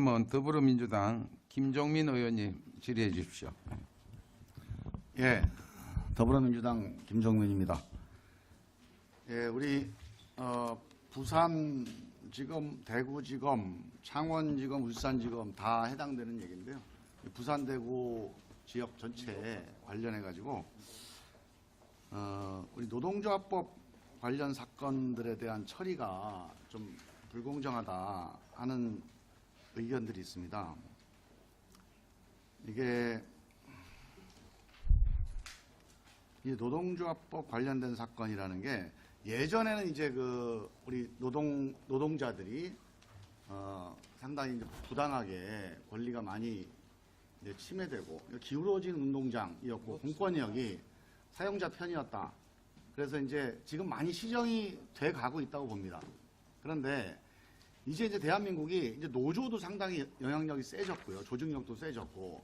다음은 더불어민주당 김종민 의원님 질의해 주십시오. 예, 더불어민주당 김종민입니다. 예, 우리 부산지검, 대구지검, 창원지검, 울산지검 다 해당되는 얘기인데요. 부산, 대구 지역 전체에 관련해 가지고 우리 노동조합법 관련 사건들에 대한 처리가 좀 불공정하다 하는 의견들이 있습니다. 이게 이 노동조합법 관련된 사건이라는 게 예전에는 이제 우리 노동자들이 상당히 이제 부당하게 권리가 많이 이제 침해되고 기울어진 운동장이었고 공권력이 사용자 편이었다. 그래서 이제 지금 많이 시정이 돼 가고 있다고 봅니다. 그런데 이제 대한민국이 이제 노조도 상당히 영향력이 세졌고요. 조직력도 세졌고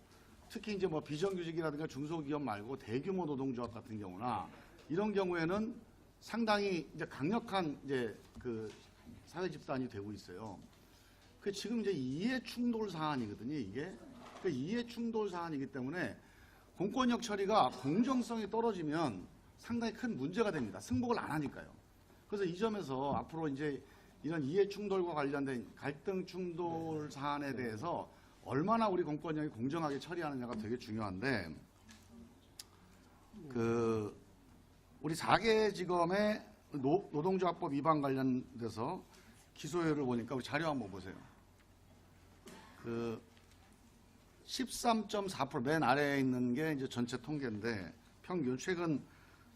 특히 이제 뭐 비정규직이라든가 중소기업 말고 대규모 노동조합 같은 경우나 이런 경우에는 상당히 이제 강력한 이제 사회 집단이 되고 있어요. 그 지금 이제 이해 충돌 사안이거든요. 이게 이해 충돌 사안이기 때문에 공권력 처리가 공정성이 떨어지면 상당히 큰 문제가 됩니다. 승복을 안 하니까요. 그래서 이 점에서 앞으로 이제 이런 이해 충돌과 관련된 갈등 충돌 사안에 대해서 얼마나 우리 공권력이 공정하게 처리하느냐가 되게 중요한데 우리 4개 지검의 노동조합법 위반 관련돼서 기소율을 보니까 우리 자료 한번 보세요. 13.4% 맨 아래에 있는 게 이제 전체 통계인데 평균 최근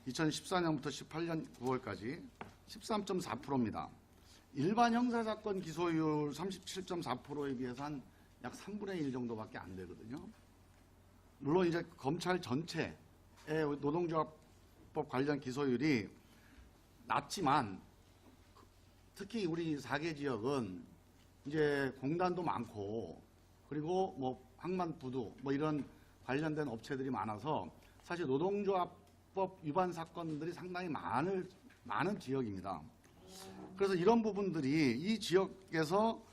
2014년부터 18년 9월까지 13.4%입니다. 일반 형사사건 기소율 37.4%에 비해서 한 약 3분의 1 정도밖에 안 되거든요. 물론 이제 검찰 전체의 노동조합법 관련 기소율이 낮지만 특히 우리 4개 지역은 이제 공단도 많고 그리고 뭐 항만부두 뭐 이런 관련된 업체들이 많아서 사실 노동조합법 위반 사건들이 상당히 많은 지역입니다. 그래서 이런 부분들이 이 지역에서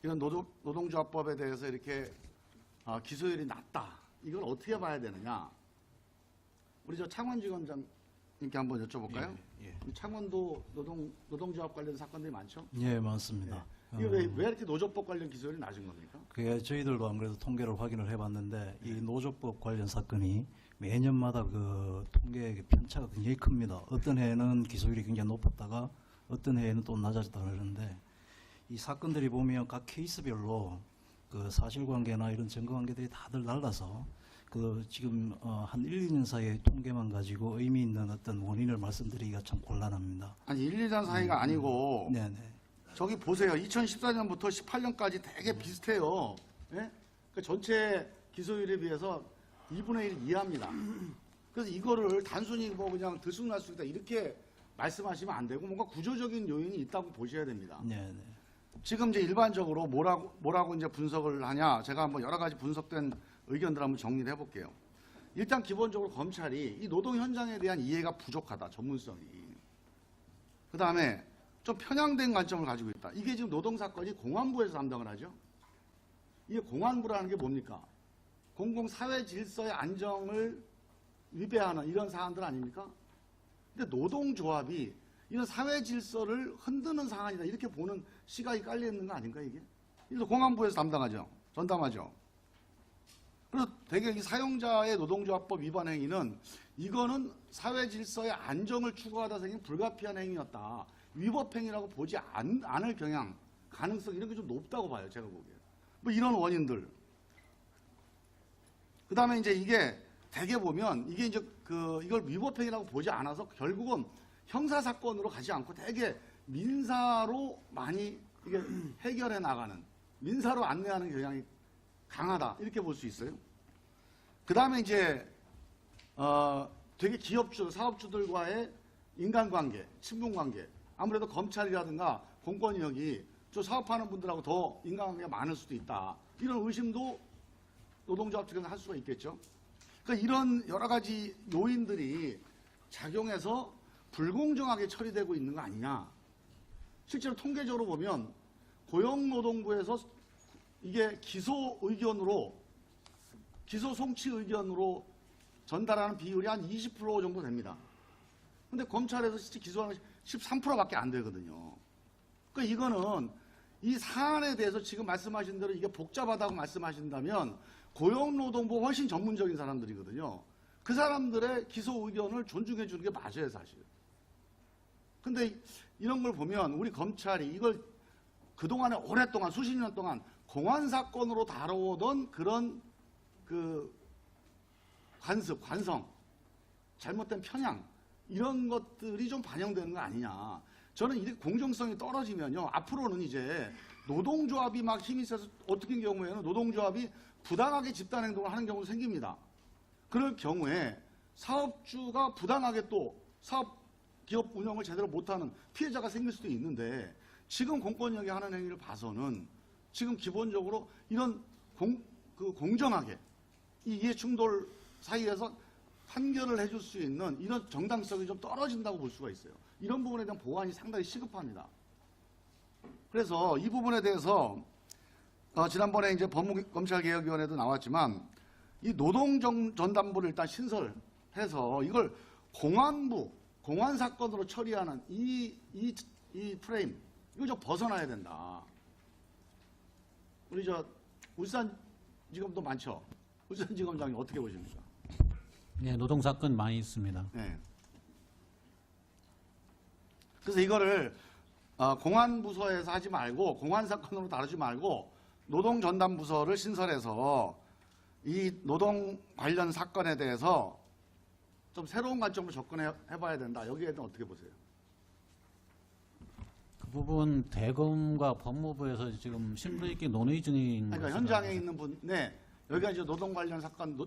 이런 노동조합법에 대해서 이렇게 기소율이 낮다. 이걸 어떻게 봐야 되느냐. 우리 창원지검장님께 한번 여쭤볼까요? 예. 창원도 노동조합 관련 사건들이 많죠? 예, 많습니다. 이게 왜 이렇게 노조법 관련 기소율이 낮은 겁니까? 그게 저희들도 안 그래도 통계를 확인을 해봤는데 이 노조법 관련 사건이 매년마다 그 통계 편차가 굉장히 큽니다. 어떤 해에는 기소율이 굉장히 높았다가 어떤 해에는 또 낮아졌다 그러는데 이 사건들이 보면 각 케이스별로 그 사실관계나 이런 증거관계들이 다들 달라서 지금 한 1, 2년 사이의 통계만 가지고 의미 있는 어떤 원인을 말씀드리기가 참 곤란합니다. 아니 1, 2년 사이가 아니고 네네. 저기 보세요. 2014년부터 18년까지 되게 비슷해요. 예? 그 전체 기소율에 비해서 2분의 1 이하입니다. 그래서 이거를 단순히 뭐 그냥 들쑥날쑥이다 이렇게 말씀하시면 안 되고 뭔가 구조적인 요인이 있다고 보셔야 됩니다. 네네. 지금 이제 일반적으로 뭐라고 이제 분석을 하냐. 제가 한번 여러 가지 분석된 의견들 한번 정리를 해볼게요. 일단 기본적으로 검찰이 이 노동 현장에 대한 이해가 부족하다. 전문성이. 그 다음에 좀 편향된 관점을 가지고 있다. 이게 지금 노동사건이 공안부에서 담당을 하죠. 이게 공안부라는 게 뭡니까? 공공사회 질서의 안정을 위배하는 이런 사안들 아닙니까? 근데 노동조합이 이런 사회 질서를 흔드는 상황이다. 이렇게 보는 시각이 깔려 있는 거 아닌가 이게? 그래서 공안부에서 담당하죠. 전담하죠. 그래서 되게 이 사용자의 노동조합법 위반 행위는 이거는 사회 질서의 안정을 추구하다 생긴 불가피한 행위였다. 위법 행위라고 보지 않을 가능성 이런 게 좀 높다고 봐요. 제가 보기에. 뭐 이런 원인들. 그 다음에 이제 이게 대개 보면 이게 이제 이걸 위법 행위라고 보지 않아서 결국은 형사사건으로 가지 않고 대개 민사로 많이 이게 해결해 나가는, 민사로 안내하는 경향이 강하다. 이렇게 볼 수 있어요. 그 다음에 이제, 되게 기업주, 사업주들과의 인간관계, 친분관계. 아무래도 검찰이라든가 공권력이 저 사업하는 분들하고 더 인간관계가 많을 수도 있다. 이런 의심도 노동조합 측에서 할 수가 있겠죠. 그러니까 이런 여러 가지 요인들이 작용해서 불공정하게 처리되고 있는 거 아니냐. 실제로 통계적으로 보면 고용노동부에서 이게 기소 의견으로 기소 송치 의견으로 전달하는 비율이 한 20% 정도 됩니다. 근데 검찰에서 실제 기소하는 13%밖에 안 되거든요. 그러니까 이거는 이 사안에 대해서 지금 말씀하신 대로 이게 복잡하다고 말씀하신다면 고용노동부 훨씬 전문적인 사람들이거든요. 그 사람들의 기소 의견을 존중해 주는 게 맞아요, 사실. 근데 이런 걸 보면 우리 검찰이 이걸 그동안에 오랫동안 수십 년 동안 공안 사건으로 다뤄오던 그런 그 관습, 관성, 잘못된 편향 이런 것들이 좀 반영되는 거 아니냐. 저는 이렇게 공정성이 떨어지면요. 앞으로는 이제 노동조합이 막 힘이 세서 어떻게 경우에는 노동조합이 부당하게 집단행동을 하는 경우도 생깁니다. 그럴 경우에 사업주가 부당하게 또 사업 기업 운영을 제대로 못하는 피해자가 생길 수도 있는데 지금 공권력이 하는 행위를 봐서는 지금 기본적으로 이런 공정하게 이 이해충돌 사이에서 판결을 해줄 수 있는 이런 정당성이 좀 떨어진다고 볼 수가 있어요. 이런 부분에 대한 보완이 상당히 시급합니다. 그래서 이 부분에 대해서 지난번에 이제 법무검찰개혁위원회도 나왔지만 이 노동전담부를 일단 신설해서 이걸 공안 사건으로 처리하는 이 프레임 이거 좀 벗어나야 된다. 우리 울산지검도 많죠. 울산지검장님 어떻게 보십니까? 네, 노동 사건 많이 있습니다. 네. 그래서 이거를 공안부서에서 하지 말고 공안 사건으로 다루지 말고 노동전담부서를 신설해서 이 노동 관련 사건에 대해서 좀 새로운 관점으로 접근해봐야 된다. 여기에 대해서 어떻게 보세요? 그 부분 대검과 법무부에서 지금 심도 있게 논의 중인 그러니까 것으로 현장에 알고 있는 분, 네, 여기가 이제 노동 관련 사건,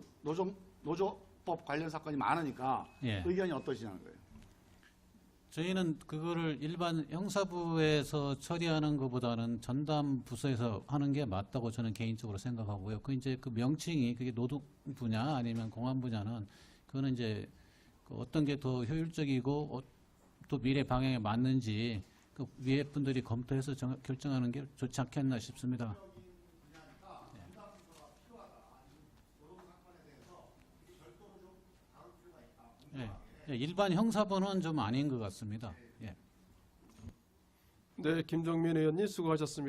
노조법 관련 사건이 많으니까 예. 의견이 어떠시냐는 거예요. 저희는 그거를 일반 형사부에서 처리하는 것보다는 전담 부서에서 하는 게 맞다고 저는 개인적으로 생각하고요. 그 이제 그 명칭이 그게 노동 분야 아니면 공안 분야는 그거는 이제 그 어떤 게 더 효율적이고 또 미래 방향에 맞는지 그 위에 분들이 검토해서 결정하는 게 좋지 않겠나 싶습니다. 예. 예, 일반 형사부는 좀 아닌 것 같습니다. 예. 네, 김종민 의원님 수고하셨습니다.